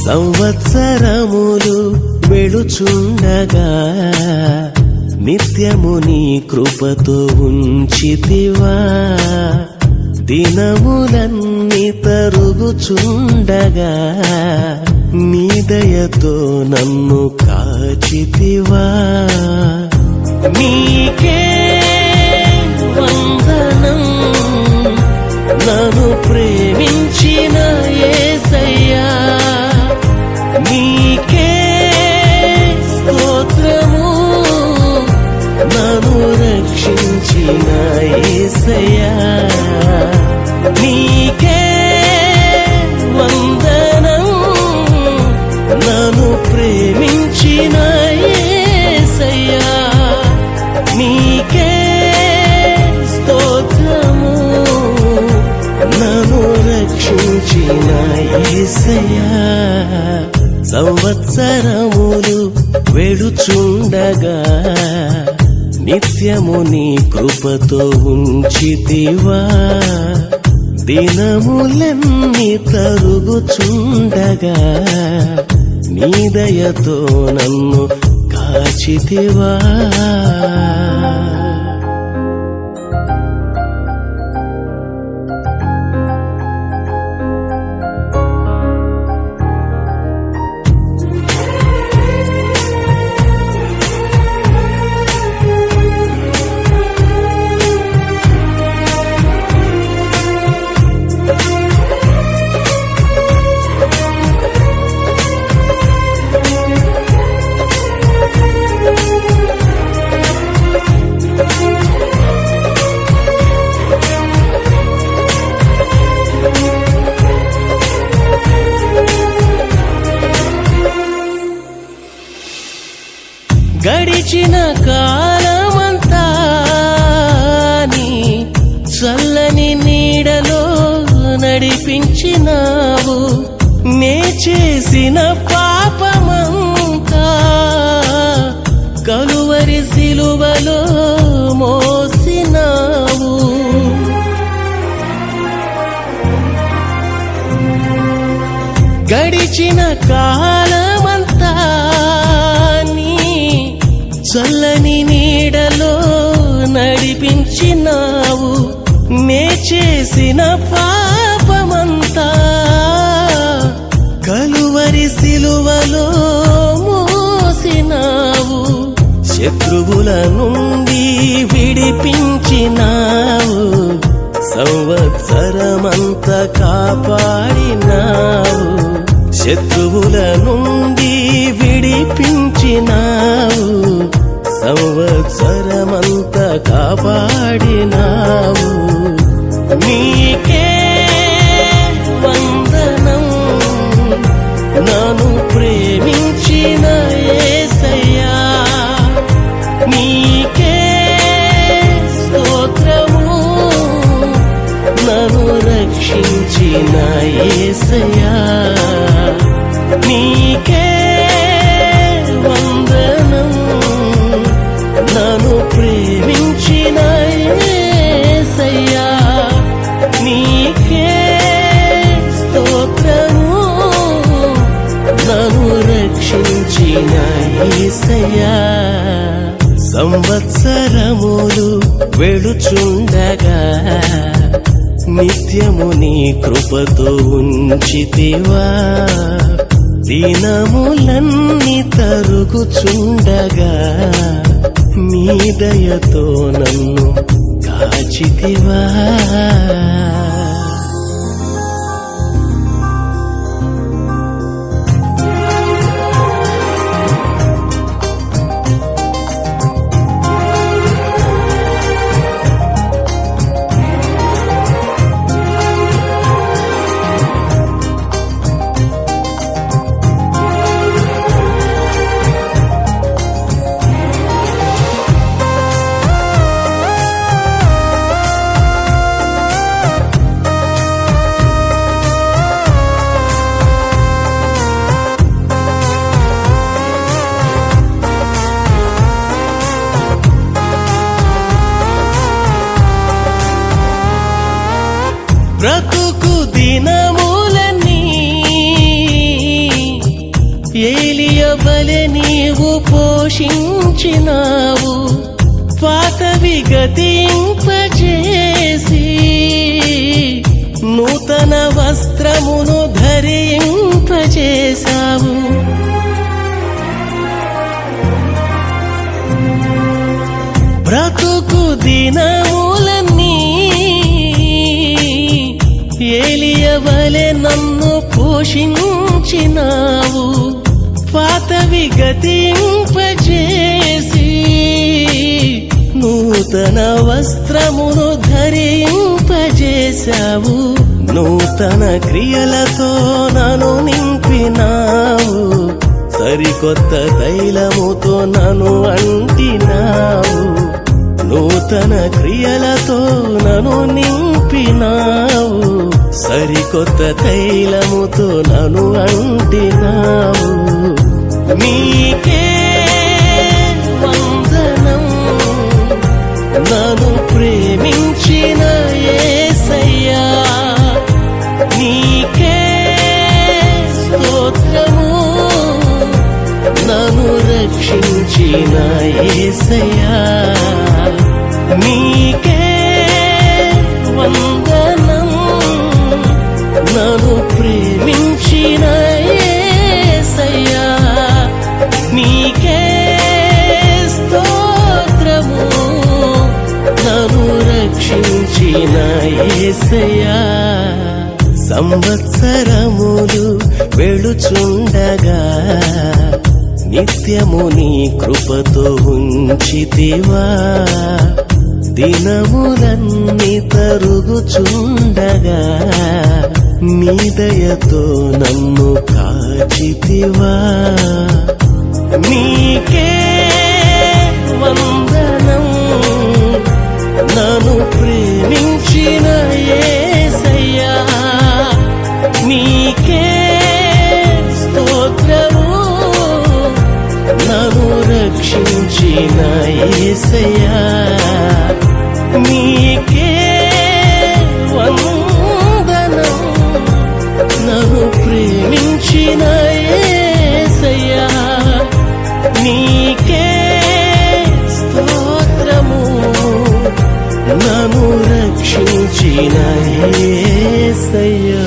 సంవత్సరములు వెళుచుండగా నిత్యము నీ కృపతో ఉంచితివా. దినములన్నీ తరుగుచుండగా నీ దయతో నన్ను కాచితివా. నీకే వందనం నన్ను ప్రేమించిన యేసయ్యా. నీకే స్తోత్రము నన్ను రక్షించిన యేసయ్యా. నీకే వందనం నన్ను ప్రేమించిన యేసయ్యా. నీకే స్తోత్రము నన్ను రక్షించిన యేసయ్యా. సంవత్సరములు వెళుచుండగా నిత్యము నీ కృపతో ఉంచితివా. దినములన్నీ తరుగుచుండగా నీ దయతో నన్ను కాచితివా. గడిచిన కాలమంతా నీ చల్లని నీడలో నడిపించినావు. నే చేసిన పాపమంతా కలువరి సిలువలో మోసినావు. గడిచిన కాలమంతా చల్లని నీడలో నడిపించినావు. నే చేసిన పాపమంతా కలువరి సిలువలో మోసినావు. శత్రువుల నుండి విడిపించినావు. సంవత్సరమంతా కాపాడినావు. శత్రువుల నుండి విడిపించినావు. సంవత్సరమంతా కాపాడినావు. నీకే వందనం నన్ను ప్రేమించిన యేసయ్యా. నీకే స్తోత్రము నన్ను రక్షించిన యేసయ్యా. నీకే వందనం నన్ను ప్రేమించిన యేసయ్యా. నీకే స్తోత్రము నన్ను రక్షించిన యేసయ్యా. సంవత్సరములు వెళుచుండగా నిత్యము నీ కృపతో ఉంచితివా. దినములన్నీ తరుగుచుండగా నీ దయతో నన్ను కాచితివా. బ్రతుకు దినములన్నీ వలె నీవు పోషించినావు, పాతవి గతింపజేసి నూతన వస్త్రమును ధరింపజేశావు. బ్రతుకు దినములన్నీ ఏలియ వలె నన్ను పోషించినావు, పాతవి గతింపజేసి నూతన వస్త్రమును ధరింపజేశావు. నూతన క్రియలతో నన్ను నింపినావు, సరికొత్త తైలముతో నన్ను అంటినావు. నూతన క్రియలతో నన్ను నింపినావు, సరికొత్త తైలముతో నన్ను అంటినావు. నీకే వందనం, నన్ను ప్రేమించిన యేసయ్యా. నీకే స్తోత్రము, నన్ను రక్షించిన యేసయ్యా. నీకే వందనం, నన్ను ప్రేమించిన యేసయ్యా. నీకే స్తోత్రము, నన్ను రక్షించిన యేసయ్యా. సంవత్సరములు వెళుచుండగా నిత్యము నీ కృపతో ఉంచితివా. దినములన్నీ తరుగుచుండగా నీ దయతో నన్ను కాచితివా. నీకే వందనం, నన్ను ప్రేమించిన యేసయ్యా. నీకే స్తోత్రము, నన్ను రక్షించిన యేసయ్యా. నీకే వందనం, నన్ను ప్రేమించిన యేసయ్యా. నీకే స్తోత్రము, నన్ను రక్షించిన యేసయ్యా.